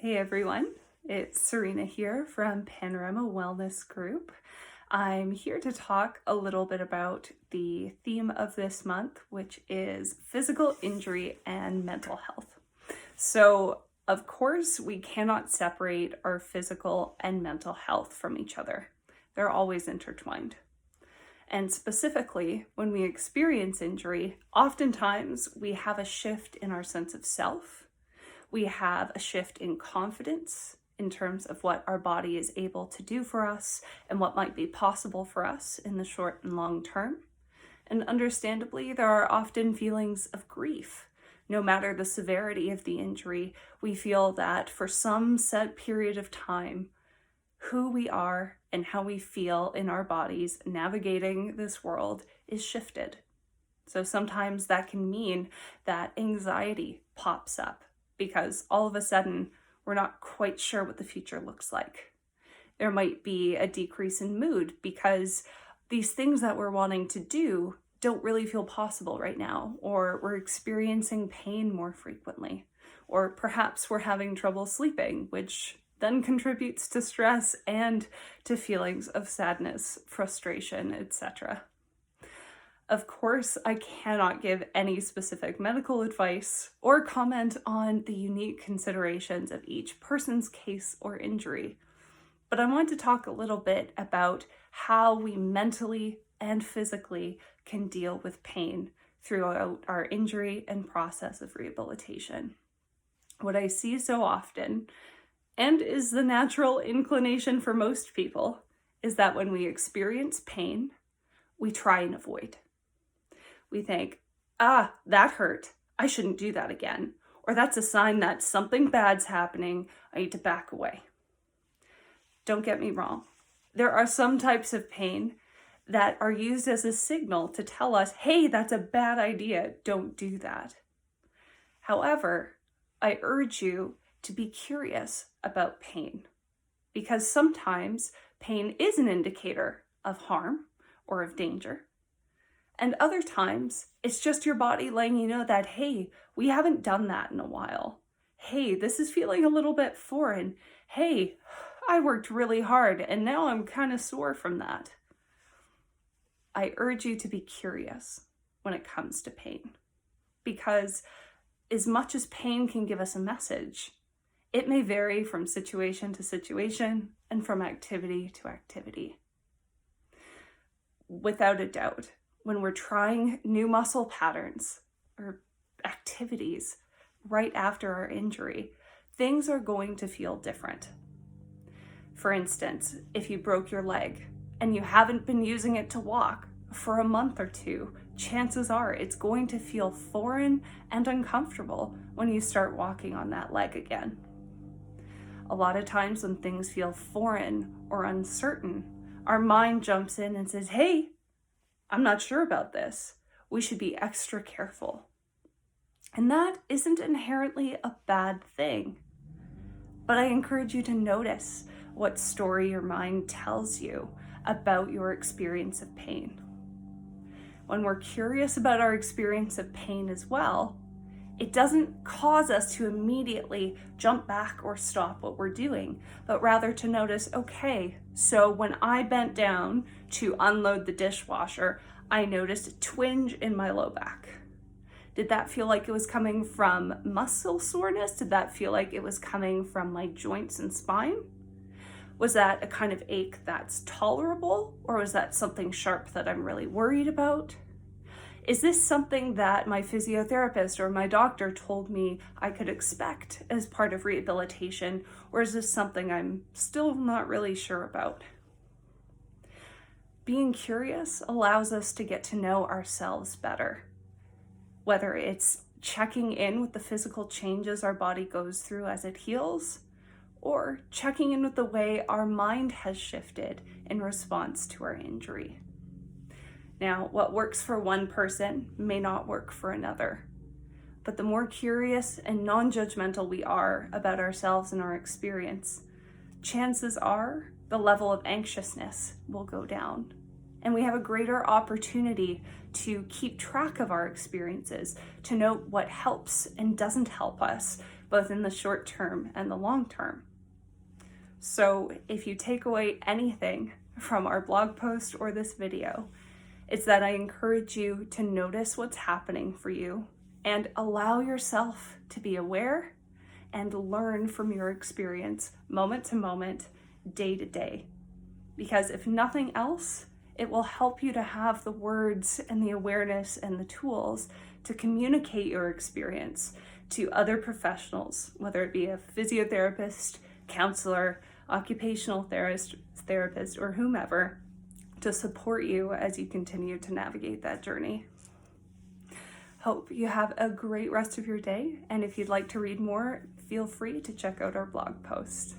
Hey everyone, it's Serena here from Panorama Wellness Group. I'm here to talk a little bit about the theme of this month, which is physical injury and mental health. So, of course, we cannot separate our physical and mental health from each other. They're always intertwined. And specifically, when we experience injury, oftentimes we have a shift in our sense of self. We have a shift in confidence in terms of what our body is able to do for us and what might be possible for us in the short and long term. And understandably, there are often feelings of grief. No matter the severity of the injury, we feel that for some set period of time, who we are and how we feel in our bodies navigating this world is shifted. So sometimes that can mean that anxiety pops up, because all of a sudden, we're not quite sure what the future looks like. There might be a decrease in mood because these things that we're wanting to do don't really feel possible right now, or we're experiencing pain more frequently, or perhaps we're having trouble sleeping, which then contributes to stress and to feelings of sadness, frustration, etc. Of course, I cannot give any specific medical advice or comment on the unique considerations of each person's case or injury, but I want to talk a little bit about how we mentally and physically can deal with pain throughout our injury and process of rehabilitation. What I see so often, and is the natural inclination for most people, is that when we experience pain, we try and avoid. We think, that hurt. I shouldn't do that again. Or that's a sign that something bad's happening. I need to back away. Don't get me wrong. There are some types of pain that are used as a signal to tell us, hey, that's a bad idea. Don't do that. However, I urge you to be curious about pain, because sometimes pain is an indicator of harm or of danger. And other times, it's just your body letting you know that, hey, we haven't done that in a while. Hey, this is feeling a little bit foreign. Hey, I worked really hard and now I'm kind of sore from that. I urge you to be curious when it comes to pain, because as much as pain can give us a message, it may vary from situation to situation and from activity to activity. Without a doubt, when we're trying new muscle patterns or activities right after our injury, things are going to feel different. For instance, if you broke your leg and you haven't been using it to walk for a month or two, chances are it's going to feel foreign and uncomfortable when you start walking on that leg again. A lot of times when things feel foreign or uncertain, our mind jumps in and says, hey, I'm not sure about this. We should be extra careful. And that isn't inherently a bad thing. But I encourage you to notice what story your mind tells you about your experience of pain. When we're curious about our experience of pain as well, it doesn't cause us to immediately jump back or stop what we're doing, but rather to notice, okay, so when I bent down to unload the dishwasher, I noticed a twinge in my low back. Did that feel like it was coming from muscle soreness? Did that feel like it was coming from my joints and spine? Was that a kind of ache that's tolerable, or was that something sharp that I'm really worried about? Is this something that my physiotherapist or my doctor told me I could expect as part of rehabilitation, or is this something I'm still not really sure about? Being curious allows us to get to know ourselves better, whether it's checking in with the physical changes our body goes through as it heals, or checking in with the way our mind has shifted in response to our injury. Now, what works for one person may not work for another, but the more curious and non-judgmental we are about ourselves and our experience, chances are the level of anxiousness will go down, and we have a greater opportunity to keep track of our experiences, to note what helps and doesn't help us both in the short term and the long term. So if you take away anything from our blog post or this video, it's that I encourage you to notice what's happening for you and allow yourself to be aware and learn from your experience moment to moment, day to day. Because if nothing else, it will help you to have the words and the awareness and the tools to communicate your experience to other professionals, whether it be a physiotherapist, counselor, occupational therapist, or whomever, to support you as you continue to navigate that journey. Hope you have a great rest of your day, and if you'd like to read more, feel free to check out our blog post.